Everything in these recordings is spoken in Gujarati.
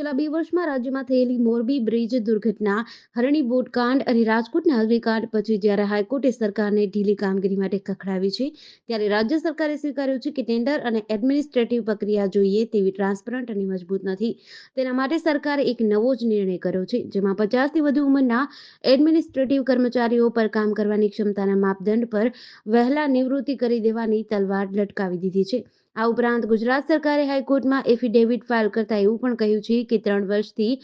છેલ્લા 2 વર્ષમાં રાજ્યમાં થયેલી મોરબી બ્રિજ દુર્ઘટના, હરણી બોટકાંડ અને રાજકોટના અગ્નિકાંડ પછી જ્યારે હાઈકોર્ટે સરકારને ઢીલી કામગીરી માટે ખખડાવી છે, ત્યારે રાજ્ય સરકારે સ્વીકાર્યું છે કે ટેન્ડર અને એડમિનિસ્ટ્રેટિવ પ્રક્રિયા જોઈએ તેવી ટ્રાન્સપરન્ટ અને મજબૂત નથી. તેના માટે સરકારે એક નવો જ નિર્ણય કર્યો છે, જેમાં 50થી વધુ ઉંમરના એડમિનિસ્ટ્રેટિવ કર્મચારીઓ પર કામ કરવાની ક્ષમતાના માપદંડ પર વહેલા નિવૃત્તિ કરી દેવાની તલવાર લટકાવી દીધી છે. આ ઉપરાંત ગુજરાત સરકારે હાઈકોર્ટમાં એફિડેવિટ ફાઇલ કરતા એવું પણ કહ્યું છે કે 3 વર્ષથી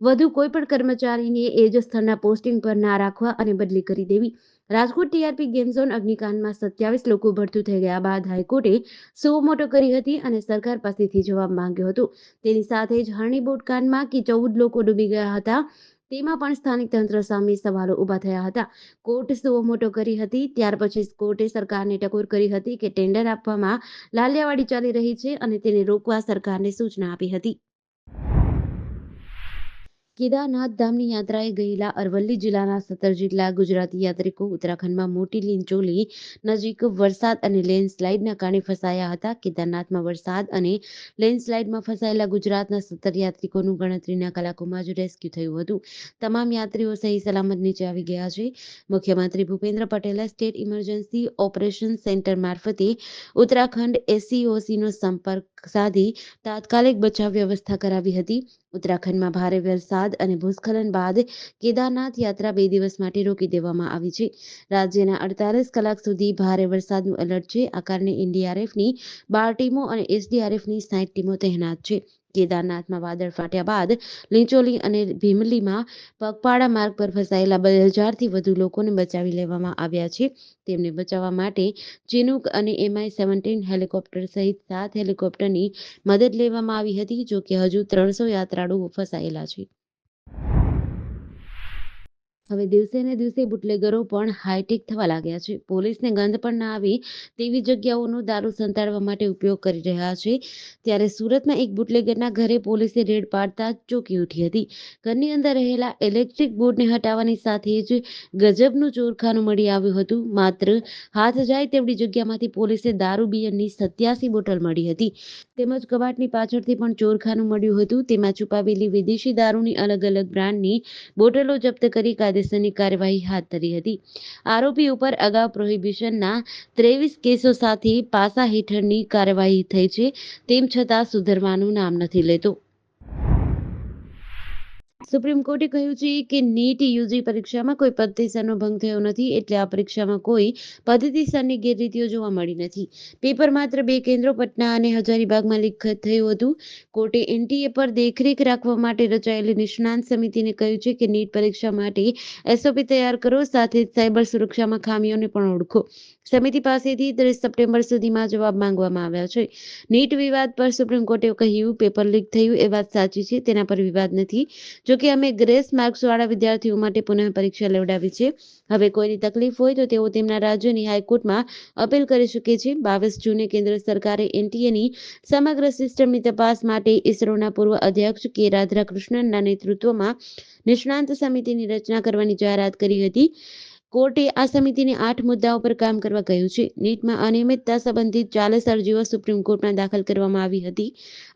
વધુ કોઈપણ કર્મચારીને એ જ સ્થળના પોસ્ટિંગ પર ના રાખવા અને બદલી કરી દેવી. રાજકોટ ટીઆરપી ગેમ ઝોન અગ્નિકાંડમાં 27 લોકો ભડતું થઈ ગયા બાદ હાઈકોર્ટે સુઓ મોટો કરી હતી અને સરકાર પાસેથી જવાબ માંગ્યો હતો. તેની સાથે જ હરણી બોટકાંડમાં કે 14 લોકો ડૂબી ગયા હતા, તેમાં પણ સ્થાનિક તંત્ર સામે સવાલો ઊભા થયા હતા. કોર્ટ સુઓ મોટો કરી હતી, ત્યાર પછી કોર્ટે સરકારને ટકોર કરી હતી કે ટેન્ડર આપવામાં લાલિયાવાડી ચાલી રહી છે અને તેને રોકવા સરકારને સૂચના આપી હતી. કેદારનાથ ધામની યાત્રાએ ગયેલા અરવલ્લી જિલ્લાના 17 જેટલા ગુજરાતી યાત્રિકો ઉત્તરાખંડમાં મોટી લીંચોલી નજીક વરસાદ અને લેન્ડસ્લાઇડના કારણે ફસાયા હતા. કેદારનાથમાં વરસાદ અને લેન્ડસ્લાઇડમાં ફસાયેલા ગુજરાતના 17 યાત્રિકોનું ગણતરીના કલાકોમાં જ રેસ્ક્યુ થયું હતું. તમામ યાત્રીઓ સહી સલામત નીચે આવી ગયા છે. મુખ્યમંત્રી ભૂપેન્દ્ર પટેલે સ્ટેટ ઇમરજન્સી ઓપરેશન સેન્ટર મારફતે ઉત્તરાખંડ એસસીઓસીનો સંપર્ક સાધી તાત્કાલિક બચાવ વ્યવસ્થા કરાવી હતી. ઉત્તરાખંડમાં ભારે વરસાદ અને ભૂસ્ખલન બાદ કેદારનાથ યાત્રા 2 દિવસ માટે રોકી દેવામાં આવી છે. રાજ્યના 48 કલાક સુધી ભારે વરસાદનું એલર્ટ છે. આ કારણે એનડીઆરએફની 12 ટીમો અને એસડીઆરએફની 60 ટીમો તહેનાત છે. કેદારનાથમાં વાદળ ફાટ્યા બાદ લીંચોલી અને ભીમલીમાં પગપાળા માર્ગ પર ફસાયેલા 2000થી વધુ લોકોને બચાવી લેવામાં આવ્યા છે. તેમને બચાવવા માટે ચિનૂક અને MI-17 હેલિકોપ્ટર સહિત 7 હેલિકોપ્ટરની મદદ લેવામાં આવી હતી. જોકે હજુ 300 યાત્રાળુઓ ફસાયેલા છે. હવે દિવસે ને દિવસે બુટલેગરો પણ હાઈટેક થવા લાગ્યા છે. પોલીસને ગંધ પણ ના આવે તેવી જગ્યાઓનો દારૂ સંતાડવા માટે ઉપયોગ કરી રહ્યા છે. ત્યારે સુરતમાં એક બુટલેગરના ઘરે પોલીસે રેડ પાડતા ચોંકી ઉઠી હતી. ઘરની અંદર રહેલા ઇલેક્ટ્રિક બોર્ડને હટાવવાની સાથે જ ગજબનું ચોરખાનું મળી આવ્યું હતું. માત્ર હાથ જાય તેવડી જગ્યામાંથી પોલીસે દારૂ બિયરની 87 બોટલ મળી હતી. તેમજ કબાટની પાછળથી પણ ચોરખાનું મળ્યું હતું. તેમાં છુપાવેલી વિદેશી દારૂની અલગ અલગ બ્રાન્ડની બોટલો જપ્ત કરી કાયદેસરની કાર્યવાહી હાથ ધરી હતી. આરોપી ઉપર અગાઉ પ્રોહિબિશનના 23 કેસો સાથે પાસા હેઠળની કાર્યવાહી થઈ છે. તેમ છતાં સુધરવાનું નામ નથી લેતો. સુપ્રીમ કોર્ટે કહ્યું છે કે નીટ યુજી પરીક્ષામાં કોઈ પદ્ધતિસરનો ભંગ થયો નથી, એટલે આ પરીક્ષામાં કોઈ પદ્ધતિસરની ગેરરીતિઓ જોવા મળી નથી. પેપર માત્ર 2 કેન્દ્રો પટના અને હજારીબાગમાં લીક થયું હતું. કોર્ટે એનટીએ પર દેખરેખ રાખવા માટે રચાયેલી નિષ્ણાંત સમિતિને કહ્યું છે કે નીટ પરીક્ષા માટે એસઓપી તૈયાર કરો, સાથે જ સાયબર સુરક્ષામાં ખામીઓને પણ ઓળખો. સમિતિ પાસેથી 30 સપ્ટેમ્બર સુધીમાં જવાબ માંગવામાં આવ્યા છે. નીટ વિવાદ પર સુપ્રીમ કોર્ટે કહ્યું, પેપર લીક થયું એ વાત સાચી છે, તેના પર વિવાદ નથી. જોકે અમે ગ્રેસ માર્ક્સવાળા વિદ્યાર્થીઓ માટે પુનઃ પરીક્ષા લેવડાવી છે. હવે કોઈની તકલીફ હોય તો તેઓ તેમના રાજ્યની હાઈકોર્ટમાં અપીલ કરી શકે છે. 22 જૂને કેન્દ્ર સરકારે એનટીએની સમગ્ર સિસ્ટમની તપાસ માટે ઇસરોના પૂર્વ અધ્યક્ષ કે રાધાકૃષ્ણનના નેતૃત્વમાં નિષ્ણાંત સમિતિની રચના કરવાની જાહેરાત કરી હતી. કોર્ટે આ સમિતિને 8 મુદ્દાઓ પર કામ કરવા કહ્યું છે. નીટમાં અનિયમિતતા સંબંધિત 40 અરજીઓ સુપ્રીમ કોર્ટમાં દાખલ કરવામાં આવી હતી.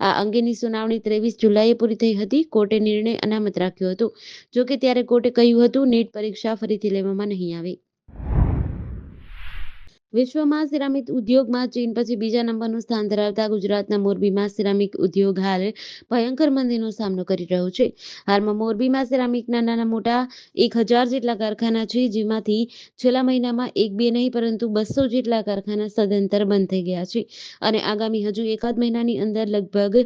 આ અંગેની સુનાવણી 23 જુલાઈએ પૂરી થઈ હતી. કોર્ટે નિર્ણય અનામત રાખ્યો હતો. જોકે ત્યારે કોર્ટે કહ્યું હતું, નીટ પરીક્ષા ફરીથી લેવામાં નહીં આવે. વિશ્વમાં સિરામિક ઉદ્યોગમાં ચીન પછી બીજા નંબરનું સ્થાન ધરાવતા ગુજરાતના મોરબીમાં સિરામિક ઉદ્યોગ હાલ ભયંકર મંદીનો સામનો કરી રહ્યો છે. હાલમાં મોરબીમાં સિરામિકના નાના મોટા 1000 જેટલા કારખાના છે, જેમાંથી છેલ્લા મહિનામાં 1-2 નહીં પરંતુ 200 જેટલા કારખાના સદંતર બંધ થઈ ગયા છે અને આગામી હજુ એકાદ મહિનાની અંદર લગભગ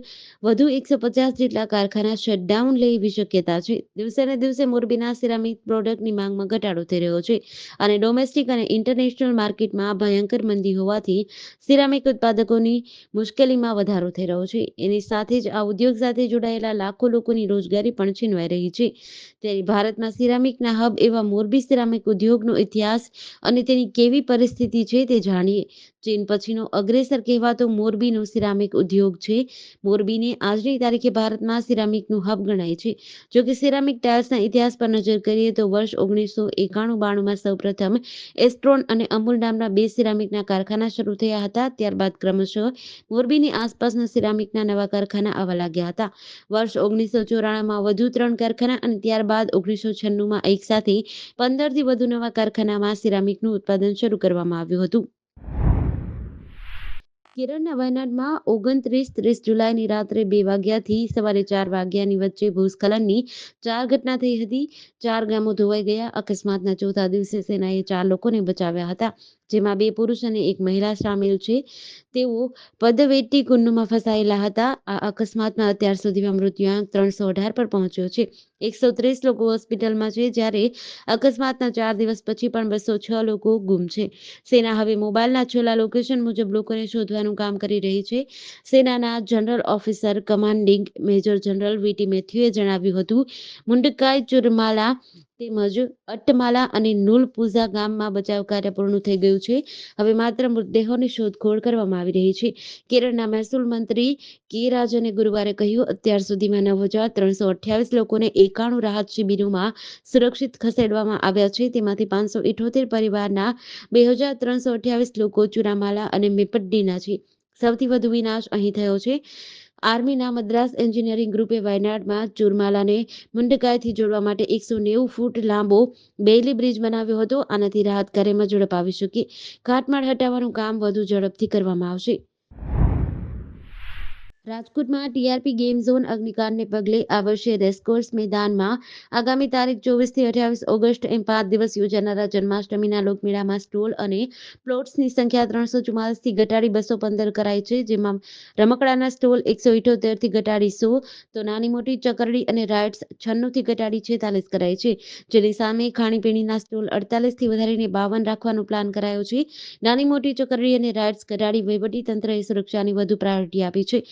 વધુ 150 જેટલા કારખાના શટડાઉન લે એવી શક્યતા છે. દિવસે ને દિવસે મોરબીના સિરામિક પ્રોડક્ટની માંગમાં ઘટાડો થઈ રહ્યો છે અને ડોમેસ્ટિક અને ઇન્ટરનેશનલ માર્કેટમાં ભયંકર મંદી હોવાથી સિરામિક ઉત્પાદકોની મુશ્કેલીમાં વધારો થઈ રહ્યો છે. એની સાથે જ આ ઉદ્યોગ સાથે જોડાયેલા લાખો લોકોની રોજગારી પણ છીનવાઈ રહી છે. ત્યારે ભારતમાં સિરામિકના હબ એવા મોરબી સિરામિક ઉદ્યોગનો ઇતિહાસ અને તેની કેવી પરિસ્થિતિ છે તે જાણીએ. ચીન પછીનો અગ્રેસર કહેવાતો મોરબીનો સિરામિક ઉદ્યોગ છે. મોરબીને આજની તારીખે ભારતમાં સિરામિકનું હબ ગણાય છે. જોકે સિરામિક ટાઇલ્સના ઇતિહાસ પર નજર કરીએ તો વર્ષ 1991-92માં સૌપ્રથમ એસ્ટ્રોન અને અમૂલ નામના 2 સિરામિકના કારખાના શરૂ થયા હતા. ત્યારબાદ ક્રમશઃ મોરબીની આસપાસના સિરામિકના નવા કારખાના આવવા લાગ્યા હતા. વર્ષ 1994માં વધુ 3 કારખાના અને ત્યારબાદ 1996માં એક સાથે 15થી વધુ નવા કારખાનામાં સિરામિકનું ઉત્પાદન શરૂ કરવામાં આવ્યું હતું. કેરળના વાયનાડમાં 29-30 જુલાઈની રાત્રે 2 વાગ્યાથી સવારે 4 વાગ્યાની વચ્ચે ભૂસ્ખલનની 4 ઘટના થઈ હતી. 4 ગામો ધોવાઈ ગયા. અકસ્માતના ચોથા દિવસે સેનાએ 4 લોકોને બચાવ્યા હતા, જેમાં 2 પુરુષ અને 1 મહિલા સામેલ છે. તેઓ પદવેટ્ટીકુન્નુમાં ફસાયેલા હતા. આ અકસ્માતમાં અત્યાર સુધીમાં મૃત્યુઆંક 318 પર પહોંચ્યો છે. 130 લોકો હોસ્પિટલમાં છે, જ્યારે અકસ્માતના 4 દિવસ પછી પણ 206 લોકો ગુમ છે. સેના હવે મોબાઈલના છેલ્લા લોકેશન મુજબ લોકોને શોધવાનું કામ કરી રહી છે. સેનાના general officer commanding major general VT મેથ્યુએ જણાવ્યું હતું, મુંડકાઈ, ચુરમાલા તેમજ અટ્ટમાલા અને નુલપુઝા ગામમાં બચાવ કાર્ય પૂર્ણ થઈ ગયું છે. હવે માત્ર મૃતદેહોની શોધખોળ કરવામાં આવી રહી છે. કેરળના મહેસૂલ મંત્રી કે રાજને ગુરુવારે કહ્યું, અત્યાર સુધીમાં 9,328 લોકોને 91 રાહત શિબિરોમાં સુરક્ષિત ખસેડવામાં આવ્યા છે. તેમાંથી 578 પરિવારના 2,328 લોકો ચુરામાલા અને મેપ્પડીના છે. સૌથી વધુ વિનાશ અહીં થયો છે. આર્મીના મદ્રાસ એન્જિનિયરિંગ ગ્રુપે વાયનાડમાં ચુરમાલાને મુંડકાઈથી જોડવા માટે 190 ફૂટ લાંબો બેઇલી બ્રિજ બનાવ્યો હતો. આનાથી રાહત કાર્યમાં ઝડપ આવી શકે. કાટમાળ હટાવવાનું કામ વધુ ઝડપથી કરવામાં આવશે. રાજકોટમાં ટીઆરપી ગેમ ઝોન અગ્નિકાંડને પગલે આ વર્ષે રેસકોર્સ મેદાનમાં આગામી તારીખ 24થી 28 ઓગસ્ટ એમ 5 દિવસ યોજાનારા જન્માષ્ટમીના લોકમેળામાં સ્ટોલ અને પ્લોટ્સની સંખ્યા 344થી ઘટાડી 215 કરાઈ છે. જેમાં રમકડાના સ્ટોલ 178થી ઘટાડી 100, તો નાની મોટી ચકરડી અને રાઇડ્સ 96થી ઘટાડી 46 કરાઈ છે. જેની સામે ખાણીપીણીના સ્ટોલ 48થી વધારીને 52 રાખવાનો પ્લાન કરાયો છે. નાની મોટી ચકરડી અને રાઇડ્સ ઘટાડી વહીવટીતંત્રએ સુરક્ષાની વધુ પ્રાયોરિટી આપી છે.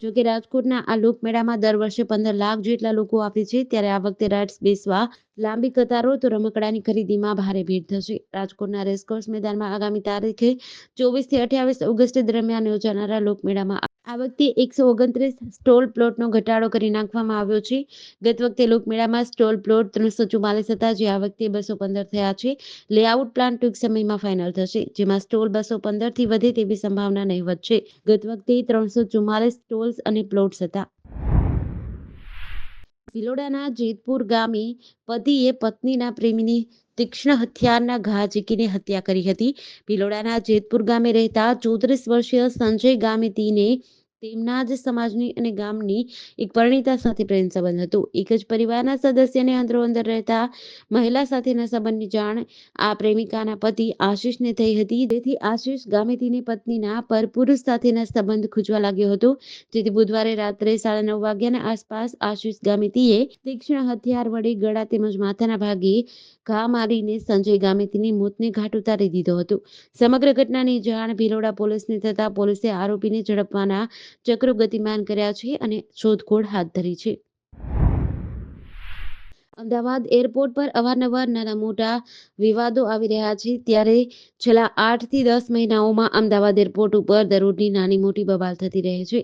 જોકે રાજકોટના આ લોકમેળામાં દર વર્ષે 15 લાખ જેટલા લોકો આવે છે, ત્યારે આ વખતે રાઇડ્સ બેસવા લાંબી કતારો, તો રમકડાની ખરીદીમાં ભારે ભીડ થશે. રાજકોટના રેસકોર્સ મેદાનમાં આગામી તારીખે 24થી 28 ઓગસ્ટ દરમિયાન યોજાનારા લોકમેળામાં આ વખતે 129 સ્ટોલ પ્લોટનો ઘટાડો કરી નાખવામાં આવ્યો છે. ગત વખતે લોકમેળામાં સ્ટોલ પ્લોટ 344 હતા, જે આ વખતે 215 થયા છે. લેઆઉટ પ્લાન ટૂંક સમયમાં ફાઇનલ થશે, જેમાં સ્ટોલ 215થી વધે તેવી સંભાવના નહીવત છે. ગત વખતે 344 સ્ટોલ્સ અને પ્લોટ્સ હતા. ભિલોડાના જેતપુર ગામે પતિએ પત્નીના પ્રેમીની તીક્ષ્ણ હથિયારના ઘા ઝીંકીને હત્યા કરી હતી. ભિલોડાના જેતપુર ગામે રહેતા 34 વર્ષીય સંજય ગામિતીને તેમના જ સમાજની અને ગામની એક પરિણીતા સાથે પ્રેમ સંબંધ હતો. એક જ પરિવારના સદસ્યને અંદરોઅંદર રહેતા મહિલા સાથેના સંબંધની જાણ આ પ્રેમિકાના પતિ આશિષને થઈ હતી, જેથી આશિષ ગામિતીની પત્નીના પરપુરુષ સાથેના સંબંધ ખૂંચવા લાગ્યો હતો. જેથી બુધવારે રાત્રે 9:30 વાગ્યાના આસપાસ આશિષ ગામિતીએ તીક્ષ્ણ હથિયાર વડે ગળા તેમજ માથાના ભાગે ઘા મારીને સંજય ગામિતીની મોતને ઘાટ ઉતારી દીધો હતો. સમગ્ર ઘટનાની જાણ ભિલોડા પોલીસને થતાં પોલીસે આરોપીને ઝડપવાના ચક્રો ગતિમાન કર્યા છે અને શોધખોળ હાથ ધરી છે. અમદાવાદ એરપોર્ટ પર અવારનવાર નાના મોટા વિવાદો આવી રહ્યા છે, ત્યારે છેલ્લા 8 થી 10 મહિનાઓમાં અમદાવાદ એરપોર્ટ ઉપર દરરોજની નાની મોટી બબાલ થતી રહે છે.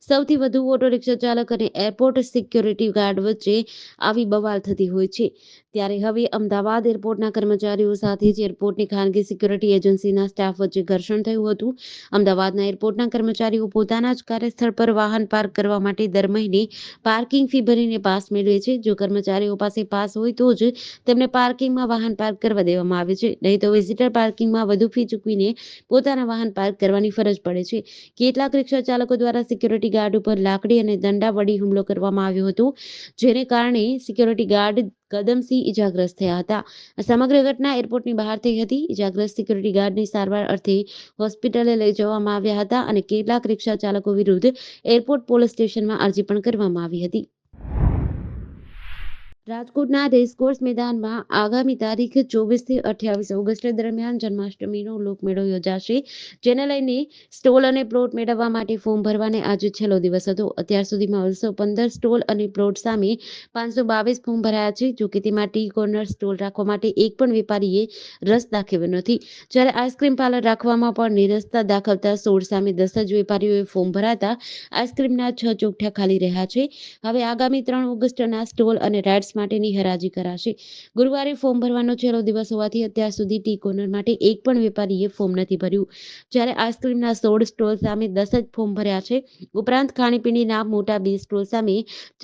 સૌથી વધુ ઓટો રિક્ષા ચાલક અને એરપોર્ટ સિક્યોરિટી ગાર્ડ વચ્ચે આવી બબાલ થતી હોય છે. ત્યારે હવે અમદાવાદ એરપોર્ટના કર્મચારીઓ સાથે જ એરપોર્ટની ખાનગી સિક્યોરિટી એજન્સીના સ્ટાફ વચ્ચે ઘર્ષણ થયું હતું. અમદાવાદના એરપોર્ટના કર્મચારીઓ પોતાના જ કાર્યસ્થળ પર વાહન પાર્ક કરવા માટે દર મહિને પાર્કિંગ ફી ભરીને પાસ મેળવે છે. જો કર્મચારીઓ પાસે પાસ હોય તો જ તેમને પાર્કિંગમાં વાહન પાર્ક કરવા દેવામાં આવે છે, નહીં તો વિઝિટર પાર્કિંગમાં વધુ ફી ચૂકવીને પોતાના વાહન પાર્ક કરવાની ફરજ પડે છે. કેટલાક રિક્ષા ચાલકો દ્વારા સિક્યોરિટી ગાર્ડ ઉપર લાકડી અને દંડા વડે હુમલો કરવામાં આવ્યો હતો, જેને કારણે સિક્યોરિટી ગાર્ડ કદમસિંહ ઇજાગ્રસ્ત થયા હતા. આ સમગ્ર ઘટના એરપોર્ટની બહાર થઈ હતી. ઇજાગ્રસ્ત સિક્યોરિટી ગાર્ડને સારવાર અર્થે હોસ્પિટલે લઈ જવામાં આવ્યા હતા અને કેટલાક રિક્ષા ચાલકો વિરુદ્ધ એરપોર્ટ પોલીસ સ્ટેશનમાં અરજી પણ કરવામાં આવી હતી. રાજકોટના રેસકોર્સ મેદાનમાં આગામી તારીખ 24 થી 28 ઓગસ્ટ દરમિયાન જન્માષ્ટમીનો લોકમેળો યોજાશે, જેને લઈને સ્ટોલ અને પ્લોટ મેળવવા માટે ફોર્મ ભરવાને આજે છેલ્લો દિવસ હતો. અત્યાર સુધીમાં 215 સ્ટોલ અને પ્લોટ સામે 522 ફોર્મ ભરાયા છે. જોકે તેમાં ટી કોર્નર સ્ટોલ રાખવા માટે એક પણ વેપારીએ રસ દાખવ્યો નથી, જ્યારે આઈસ્ક્રીમ પાર્લર રાખવામાં પણ નિરસતા દાખવતા 16 સામે 10 જ વેપારીઓએ ફોર્મ ભરાતા આઈસ્ક્રીમના 6 ચોકઠા ખાલી રહ્યા છે. હવે આગામી 3 ઓગસ્ટના સ્ટોલ અને રાઇડ્સ માટેની હરાજી કરાશે. ગુરુવારે ફોર્મ ભરવાનો છેલ્લો દિવસ હોવાથી અત્યાર સુધી ટી કોર્નર માટે એક પણ વેપારીએ ફોર્મ નથી ભર્યું, જ્યારે આઈસ્ક્રીમના 16 સ્ટોલ સામે 10 જ ફોર્મ ભર્યા છે. ઉપરાંત ખાણીપીણીના મોટા 2 સ્ટોલ સામે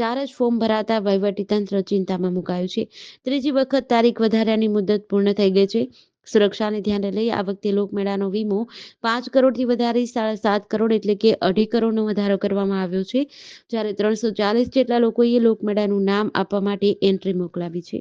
4 જ ફોર્મ ભરાતા વહીવટીતંત્ર ચિંતામાં મુકાયું છે. ત્રીજી વખત તારીખ વધાર્યાની મુદત પૂર્ણ થઈ ગઈ છે. સુરક્ષાને ધ્યાને લઈ આ વખતે લોકમેળાનો વીમો 5 કરોડથી વધારી 7.5 કરોડ એટલે કે 2.5 કરોડનો વધારો કરવામાં આવ્યો છે, જ્યારે 340 જેટલા લોકોએ લોકમેળાનું નામ આપવા માટે એન્ટ્રી મોકલાવી છે.